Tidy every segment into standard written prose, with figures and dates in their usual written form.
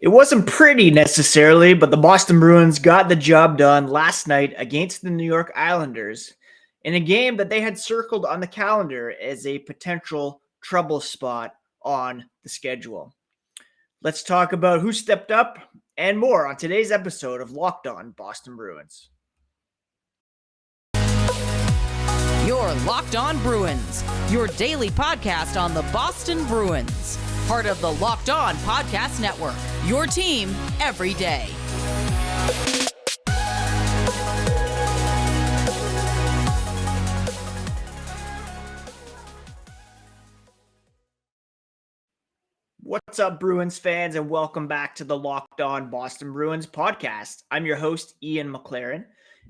It wasn't pretty necessarily, but the Boston Bruins got the job done last night against the New York Islanders in a game that they had circled on the calendar as a potential trouble spot on the schedule. Let's talk about who stepped up and more on today's episode of Locked On Boston Bruins. You're Locked On Bruins, your daily podcast on the Boston Bruins. Part of the Locked On Podcast Network, your team every day. What's up, Bruins fans, and welcome back to the Locked On Boston Bruins podcast. I'm your host, Ian McLaren,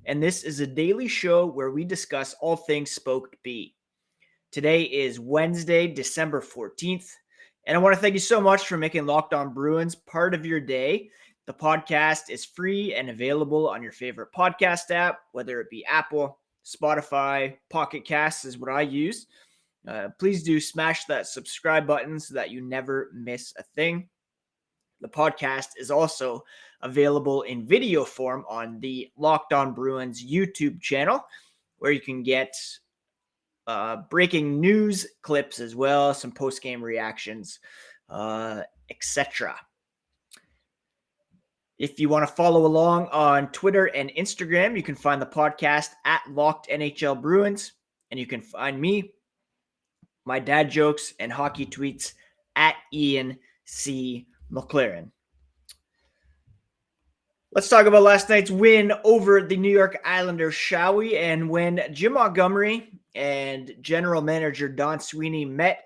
and this is a daily show where we discuss all things Spoked B. Today is Wednesday, December 14th, and I want to thank you so much for making Locked On Bruins part of your day. The podcast is free and available on your favorite podcast app, whether it be Apple, Spotify, Pocket Casts is what I use. Please do smash that subscribe button so that you never miss a thing. The podcast is also available in video form on the Locked On Bruins YouTube channel, where you can get breaking news clips as well, some post-game reactions, etc. If you want to follow along on Twitter and Instagram, you can find the podcast at Locked NHL Bruins, and you can find me, my dad jokes, and hockey tweets at Ian C. McLaren. Let's talk about last night's win over the New York Islanders, shall we? And when Jim Montgomery and general manager Don Sweeney met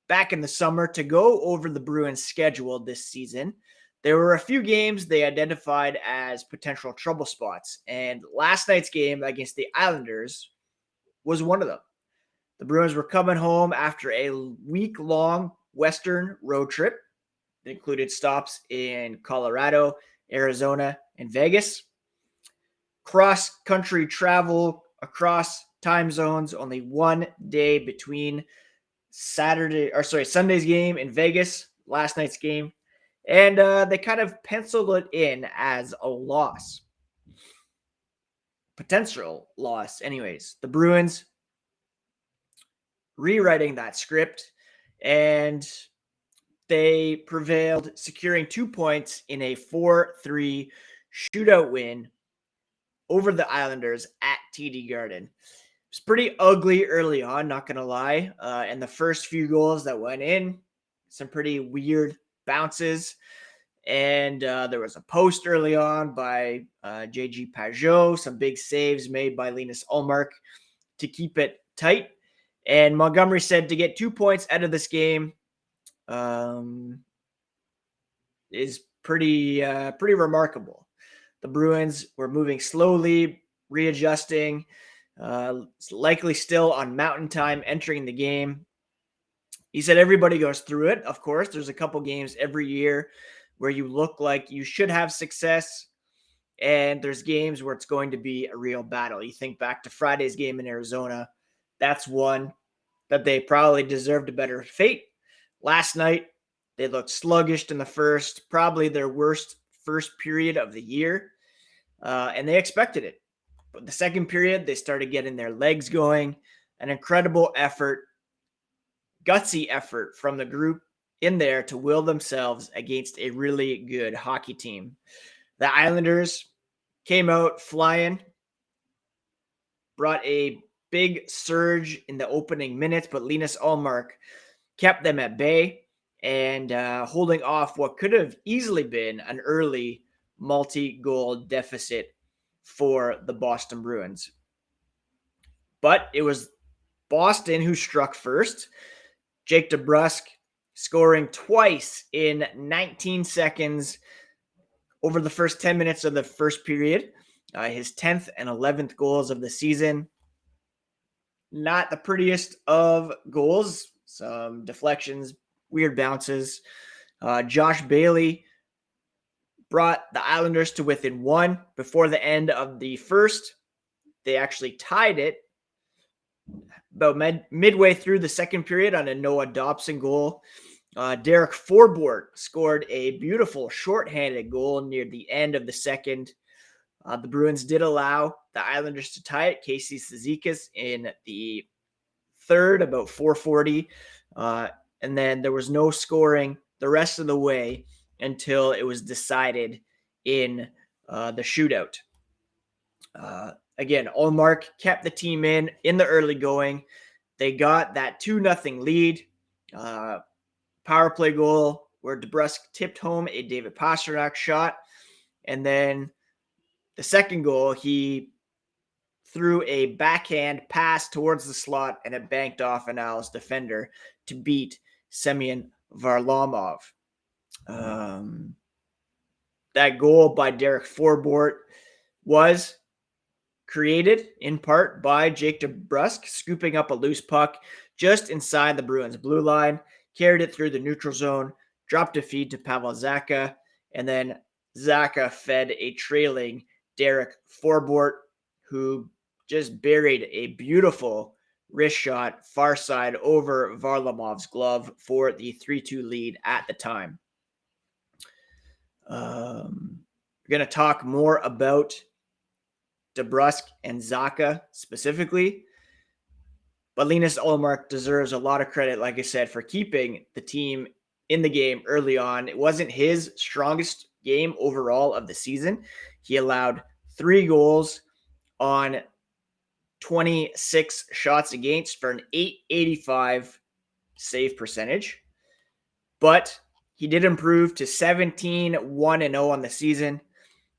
back in the summer to go over the Bruins' schedule this season, there were a few games they identified as potential trouble spots. And last night's game against the Islanders was one of them. The Bruins were coming home after a week-long Western road trip that included stops in Colorado, Arizona, and Vegas. Cross-country travel across time zones, only one day between Sunday's game in Vegas, last night's game, and they kind of penciled it in as a loss. Potential loss, anyways. The Bruins rewriting that script, and they prevailed, securing 2 points in a 4-3 shootout win over the Islanders at TD Garden. It was pretty ugly early on, not going to lie. And the first few goals that went in, some pretty weird bounces. And there was a post early on by JG Pajot, some big saves made by Linus Ullmark to keep it tight. And Montgomery said to get 2 points out of this game is pretty remarkable. The Bruins were moving slowly, readjusting, likely still on mountain time entering the game. He said everybody goes through it. Of course, there's a couple games every year where you look like you should have success, and there's games where it's going to be a real battle. You think back to Friday's game in Arizona. That's one that they probably deserved a better fate. Last night, they looked sluggish in the first, probably their worst first period of the year, and they expected it. But the second period, they started getting their legs going. An incredible effort, gutsy effort from the group in there to will themselves against a really good hockey team. The Islanders came out flying, brought a big surge in the opening minutes, but Linus Ullmark kept them at bay and holding off what could have easily been an early multi-goal deficit for the Boston Bruins. But it was Boston who struck first. Jake DeBrusk scoring twice in 19 seconds over the first 10 minutes of the first period. His 10th and 11th goals of the season. Not the prettiest of goals. Some deflections, weird bounces. Josh Bailey brought the Islanders to within one before the end of the first. They actually tied it about midway through the second period on a Noah Dobson goal. Derek Forbort scored a beautiful shorthanded goal near the end of the second. The Bruins did allow the Islanders to tie it. Casey Cizikas in the third, about 4:40. And then there was no scoring the rest of the way until it was decided in the shootout. Again, Ullmark kept the team in the early going. They got that 2-0 lead. Power play goal where DeBrusk tipped home a David Pastrnak shot. And then the second goal, he threw a backhand pass towards the slot and it banked off an Owls defender to beat Semyon Varlamov. That goal by Derek Forbort was created in part by Jake DeBrusk, scooping up a loose puck just inside the Bruins' blue line, carried it through the neutral zone, dropped a feed to Pavel Zacha, and then Zacha fed a trailing Derek Forbort, who just buried a beautiful wrist shot far side over Varlamov's glove for the 3-2 lead at the time. We're going to talk more about DeBrusk and Zacha specifically, but Linus Ullmark deserves a lot of credit, like I said, for keeping the team in the game early on. It wasn't his strongest game overall of the season. He allowed 3 goals on 26 shots against for an .885 save percentage, but he did improve to 17-1-0 on the season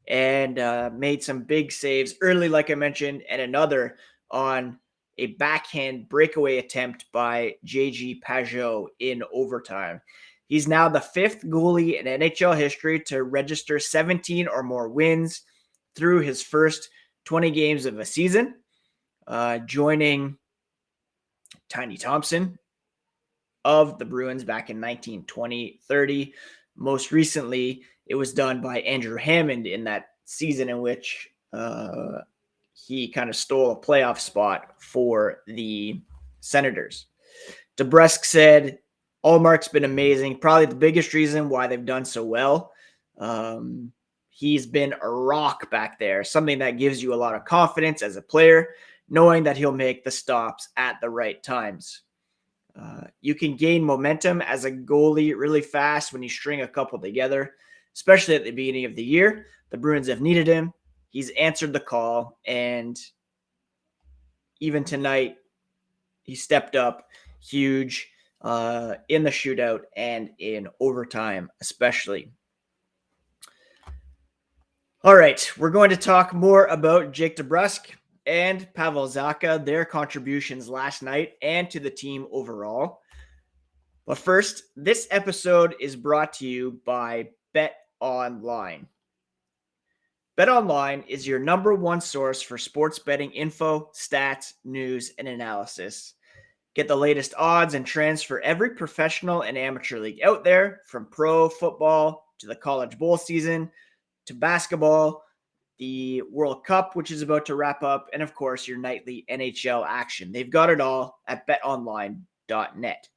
and made some big saves early, like I mentioned, and another on a backhand breakaway attempt by J.G. Pajot in overtime. He's now the 5th goalie in NHL history to register 17 or more wins through his first 20 games of a season, joining Tiny Thompson of the Bruins back in 1920-30. Most recently, it was done by Andrew Hammond in that season in which he kind of stole a playoff spot for the Senators. DeBrusk said, Ullmark's been amazing. Probably the biggest reason why they've done so well. He's been a rock back there, something that gives you a lot of confidence as a player, knowing that he'll make the stops at the right times. You can gain momentum as a goalie really fast when you string a couple together, especially at the beginning of the year. The Bruins have needed him. He's answered the call, and even tonight, he stepped up huge in the shootout and in overtime, especially. All right, we're going to talk more about Jake DeBrusk and Pavel Zacha, their contributions last night and to the team overall. But first, this episode is brought to you by BetOnline. BetOnline is your number one source for sports betting info, stats, news, and analysis. Get the latest odds and trends for every professional and amateur league out there, from pro football to the college bowl season to basketball, the World Cup, which is about to wrap up, and of course, your nightly NHL action. They've got it all at betonline.net.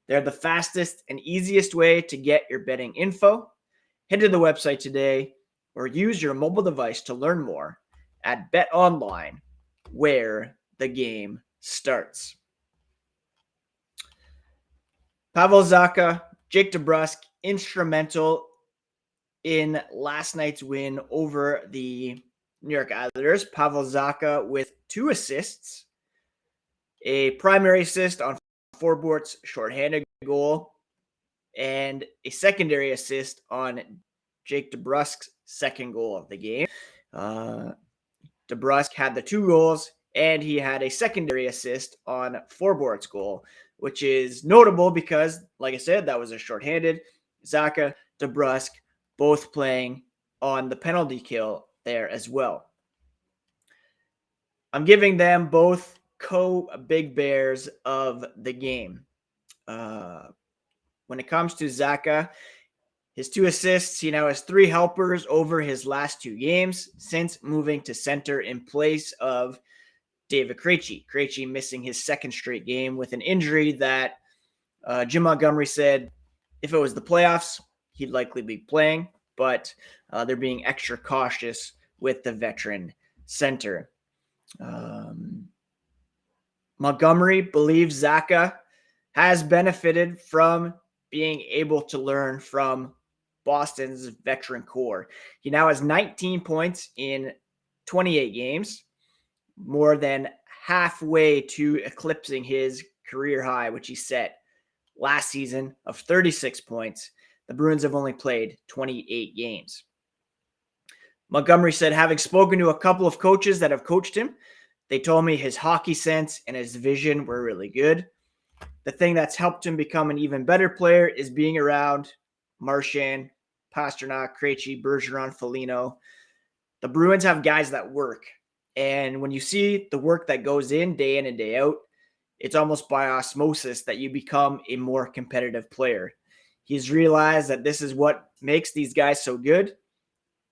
They're the fastest and easiest way to get your betting info. Head to the website today or use your mobile device to learn more at BetOnline, where the game starts. Pavel Zacha, Jake DeBrusk, instrumental in last night's win over the New York Islanders. Pavel Zacha with 2 assists, a primary assist on Forbort's shorthanded goal, and a secondary assist on Jake DeBrusk's second goal of the game. DeBrusk had the 2 goals, and he had a secondary assist on Forbort's goal, which is notable because, like I said, that was a shorthanded. Zacha, DeBrusk, both playing on the penalty kill there as well. I'm giving them both co-big bears of the game. When it comes to Zacha, his 2 assists, he now has 3 helpers over his last 2 games since moving to center in place of David Krejci. Krejci missing his 2nd straight game with an injury that Jim Montgomery said If it was the playoffs, he'd likely be playing, but they're being extra cautious with the veteran center. Montgomery believes Zacha has benefited from being able to learn from Boston's veteran core. He now has 19 points in 28 games, more than halfway to eclipsing his career high, which he set last season of 36 points. The Bruins have only played 28 games. Montgomery said, having spoken to a couple of coaches that have coached him, they told me his hockey sense and his vision were really good. The thing that's helped him become an even better player is being around Marchand, Pastrnak, Krejci, Bergeron, Foligno. The Bruins have guys that work. And when you see the work that goes in and day out, it's almost by osmosis that you become a more competitive player. He's realized that this is what makes these guys so good,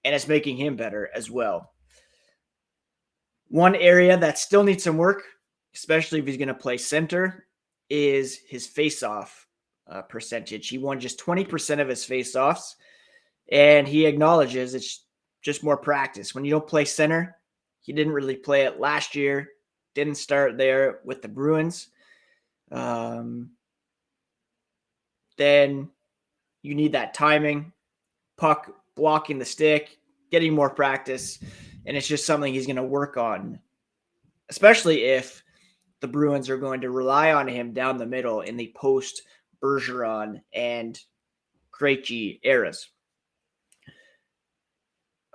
and it's making him better as well. One area that still needs some work, especially if he's going to play center, is his faceoff percentage. He won just 20% of his faceoffs, and he acknowledges it's just more practice. When you don't play center, he didn't really play it last year, didn't start there with the Bruins. Then you need that timing, puck blocking the stick, getting more practice, and it's just something he's going to work on, especially if the Bruins are going to rely on him down the middle in the post-Bergeron and Krejci eras.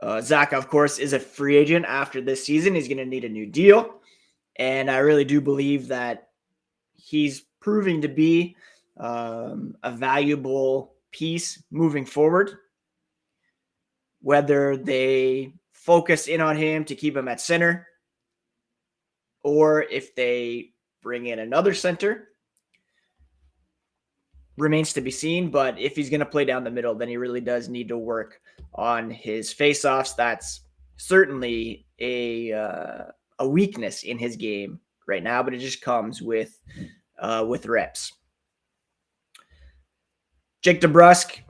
Zacha, of course, is a free agent after this season. He's going to need a new deal, and I really do believe that he's proving to be a valuable piece moving forward. Whether they focus in on him to keep him at center, or if they bring in another center, remains to be seen. But if he's going to play down the middle, then he really does need to work on his faceoffs. That's certainly a weakness in his game right now, but it just comes with reps. Jake DeBrusk,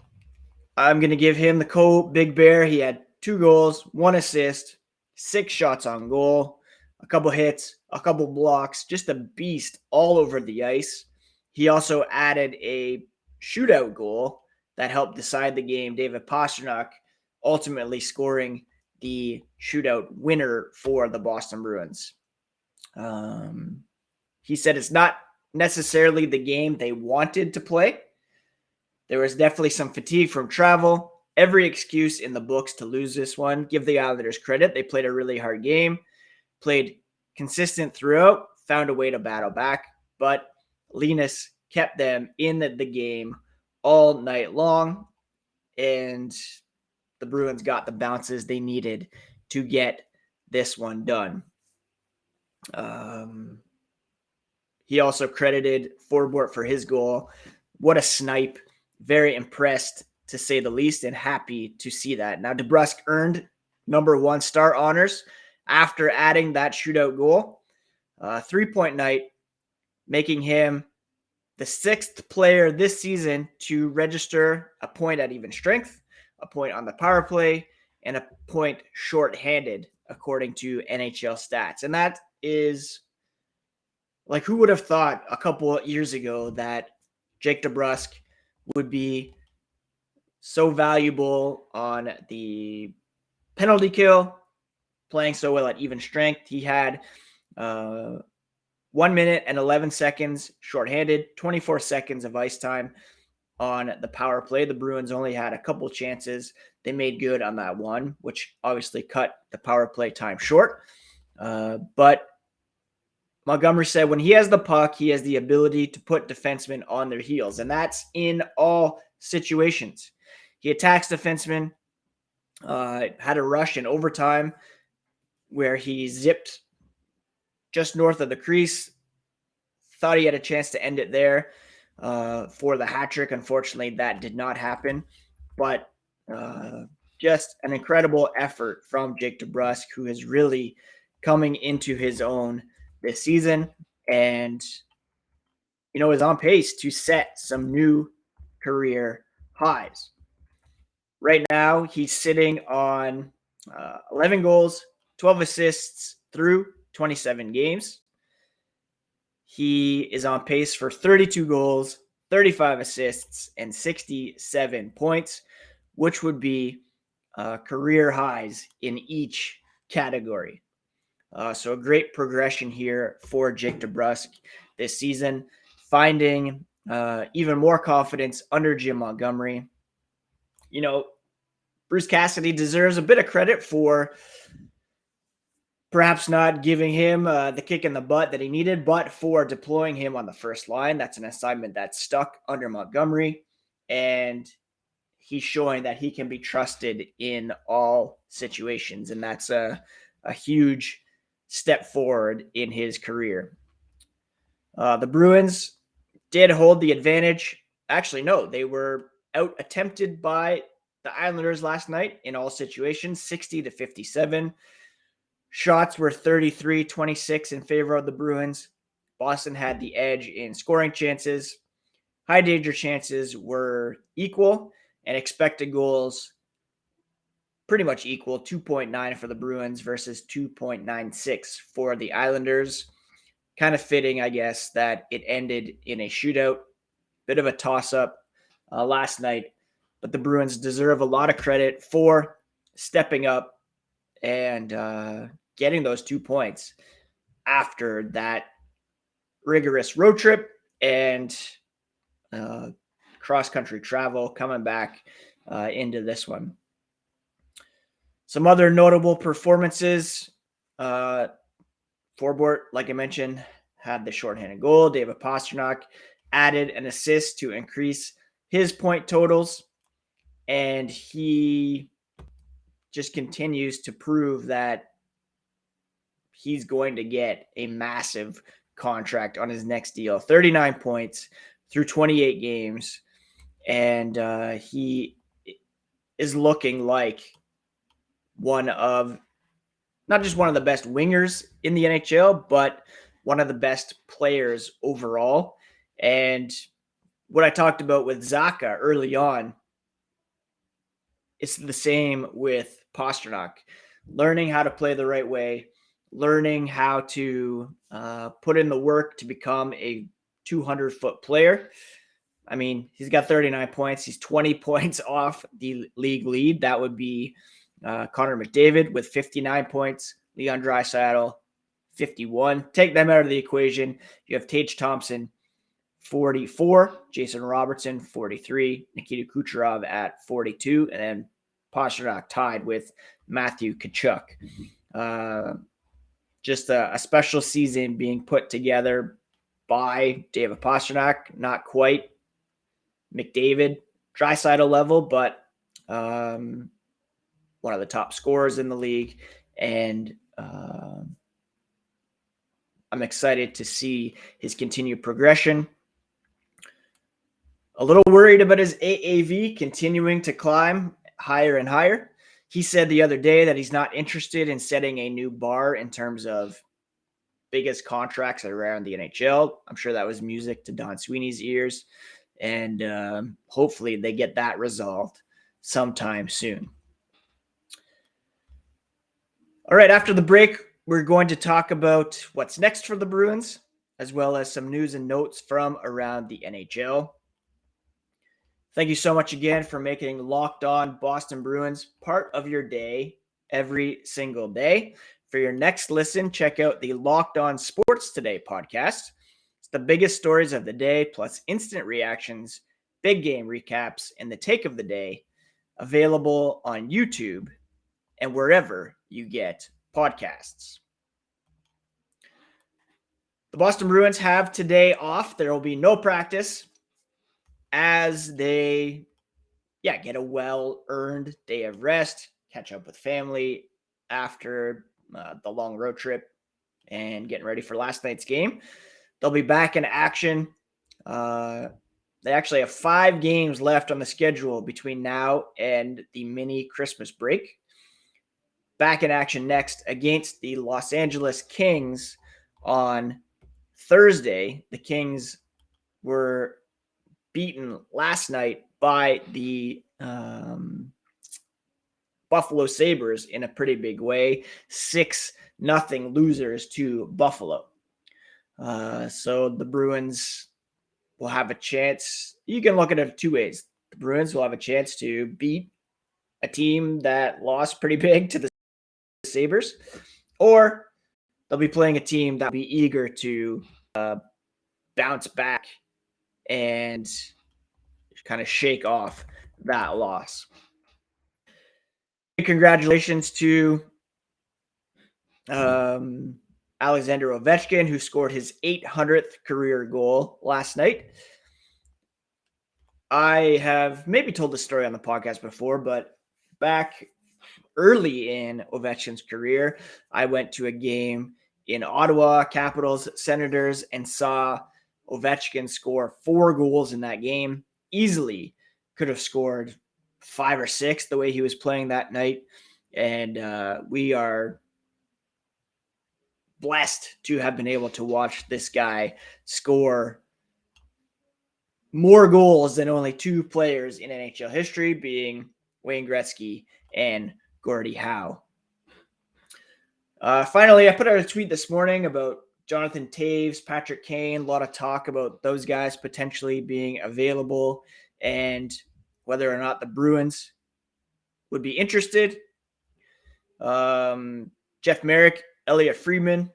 I'm going to give him the Big Bear. He had 2 goals, 1 assist, 6 shots on goal, a couple hits, a couple blocks, just a beast all over the ice. He also added a shootout goal that helped decide the game. David Pastrnak ultimately scoring the shootout winner for the Boston Bruins. He said it's not necessarily the game they wanted to play. There was definitely some fatigue from travel. Every excuse in the books to lose this one. Give the Islanders credit. They played a really hard game, played consistent throughout, found a way to battle back, but Linus kept them in the game all night long, and the Bruins got the bounces they needed to get this one done. He also credited Forbort for his goal. What a snipe. Very impressed, to say the least, and happy to see that. Now, DeBrusk earned number 1 star honors after adding that shootout goal. 3-point night, making him the 6th player this season to register a point at even strength, a point on the power play, and a point shorthanded, according to NHL stats. And that is, like, who would have thought a couple of years ago that Jake DeBrusk would be so valuable on the penalty kill, playing so well at even strength. He had 1 minute and 11 seconds shorthanded, 24 seconds of ice time on the power play. The Bruins only had a couple chances. They made good on that one, which obviously cut the power play time short. But Montgomery said when he has the puck, he has the ability to put defensemen on their heels, and that's in all situations. He attacks defensemen, had a rush in overtime where he zipped just north of the crease, thought he had a chance to end it there for the hat trick. Unfortunately, that did not happen, but just an incredible effort from Jake DeBrusk, who is really coming into his own this season, and is on pace to set some new career highs. Right now, he's sitting on 11 goals, 12 assists through 27 games. He is on pace for 32 goals, 35 assists, and 67 points, which would be career highs in each category. So a great progression here for Jake DeBrusk this season, finding even more confidence under Jim Montgomery. You know, Bruce Cassidy deserves a bit of credit for perhaps not giving him the kick in the butt that he needed, but for deploying him on the first line. That's an assignment that stuck under Montgomery, and he's showing that he can be trusted in all situations, and that's a huge step forward in his career. The Bruins did hold the advantage. Actually, no, they were out-attempted by the Islanders last night in all situations, 60-57. Shots were 33-26 in favor of the Bruins. Boston had the edge in scoring chances. High danger chances were equal, and expected goals pretty much equal, 2.9 for the Bruins versus 2.96 for the Islanders. Kind of fitting, I guess, that it ended in a shootout. Bit of a toss-up last night, but the Bruins deserve a lot of credit for stepping up and getting those 2 points after that rigorous road trip and cross-country travel coming back into this one. Some other notable performances. Forbort, like I mentioned, had the shorthanded goal. David Pastrnak added an assist to increase his point totals, and he just continues to prove that he's going to get a massive contract on his next deal. 39 points through 28 games, and he is looking like one of, not just one of the best wingers in the NHL, but one of the best players overall. And what I talked about with Zacha early on, it's the same with Pastrnak. Learning how to play the right way, learning how to put in the work to become a 200-foot player. I mean, he's got 39 points. He's 20 points off the league lead. That would be Connor McDavid with 59 points, Leon Draisaitl 51. Take them out of the equation. You have Tage Thompson 44, Jason Robertson 43, Nikita Kucherov at 42, and then Pastrnak tied with Matthew Tkachuk. Just a special season being put together by David Pastrnak. Not quite McDavid, Draisaitl level, but one of the top scorers in the league. And I'm excited to see his continued progression. A little worried about his AAV continuing to climb higher and higher. He said the other day that he's not interested in setting a new bar in terms of biggest contracts around the NHL. I'm sure that was music to Don Sweeney's ears. And hopefully they get that resolved sometime soon. All right, after the break, we're going to talk about what's next for the Bruins, as well as some news and notes from around the NHL. Thank you so much again for making Locked On Boston Bruins part of your day every single day. For your next listen, check out the Locked On Sports Today podcast. It's the biggest stories of the day, plus instant reactions, big game recaps, and the take of the day, available on YouTube and wherever you get podcasts. The Boston Bruins have today off. There will be no practice as they get a well-earned day of rest, catch up with family after the long road trip, and getting ready for last night's game. They'll be back in action. They actually have 5 games left on the schedule between now and the mini Christmas break. Back in action next against the Los Angeles Kings on Thursday. The Kings were beaten last night by the Buffalo Sabres in a pretty big way. 6-0 losers to Buffalo. So the Bruins will have a chance. You can look at it two ways. The Bruins will have a chance to beat a team that lost pretty big to the Sabres, or they'll be playing a team that will be eager to bounce back and kind of shake off that loss. Congratulations to Alexander Ovechkin, who scored his 800th career goal last night. I have maybe told this story on the podcast before, but back early in Ovechkin's career, I went to a game in Ottawa, Capitals, Senators, and saw Ovechkin score 4 goals in that game. Easily could have scored 5 or 6 the way he was playing that night. And we are blessed to have been able to watch this guy score more goals than only 2 players in NHL history, being Wayne Gretzky and Gordie Howe. Finally, I put out a tweet this morning about Jonathan Toews, Patrick Kane, a lot of talk about those guys potentially being available and whether or not the Bruins would be interested. Jeff Merrick, Elliot Friedman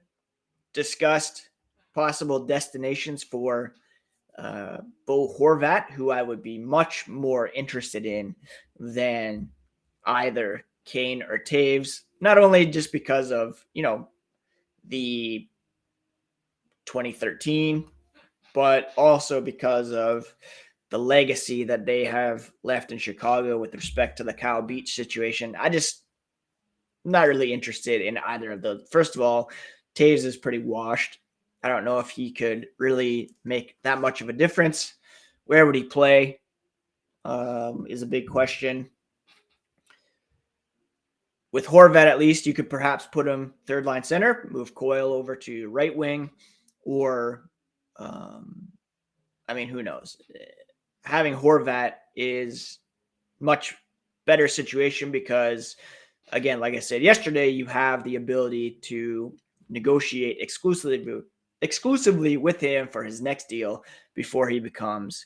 discussed possible destinations for Bo Horvat, who I would be much more interested in than either Kane or Toews, not only just because of, the 2013, but also because of the legacy that they have left in Chicago with respect to the Kyle Beach situation. I'm not really interested in either of those. First of all, Toews is pretty washed. I don't know if he could really make that much of a difference. Where would he play is a big question. With Horvat, at least, you could perhaps put him third line center, move Coyle over to right wing, or, who knows? Having Horvat is much better situation because, again, like I said yesterday, you have the ability to negotiate exclusively with him for his next deal before he becomes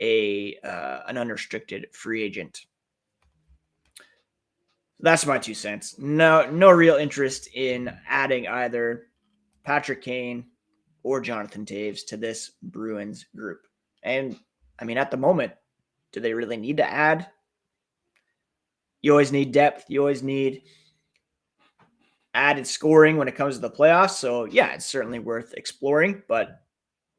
an unrestricted free agent. That's my 2 cents. No real interest in adding either Patrick Kane or Jonathan Toews to this Bruins group. And at the moment, do they really need to add? You always need depth. You always need added scoring when it comes to the playoffs. So yeah, it's certainly worth exploring, but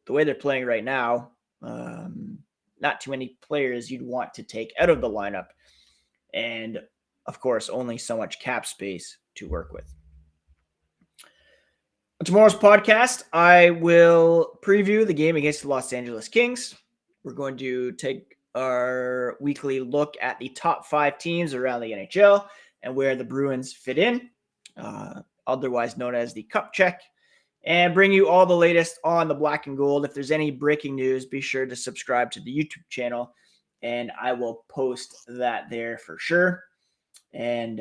the way they're playing right now, not too many players you'd want to take out of the lineup. And of course, only so much cap space to work with. On tomorrow's podcast, I will preview the game against the Los Angeles Kings. We're going to take our weekly look at the top 5 teams around the NHL and where the Bruins fit in, otherwise known as the Cup Check, and bring you all the latest on the black and gold. If there's any breaking news, be sure to subscribe to the YouTube channel, and I will post that there for sure. And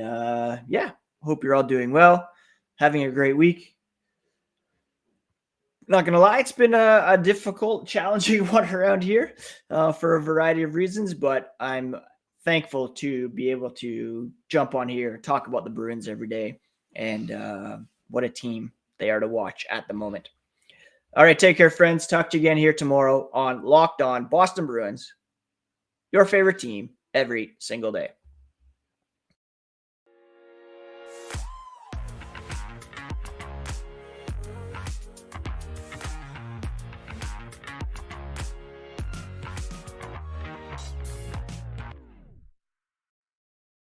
hope you're all doing well, having a great week. Not going to lie, it's been a difficult, challenging one around here for a variety of reasons, but I'm thankful to be able to jump on here, talk about the Bruins every day, and what a team they are to watch at the moment. All right, take care, friends. Talk to you again here tomorrow on Locked On Boston Bruins, your favorite team every single day.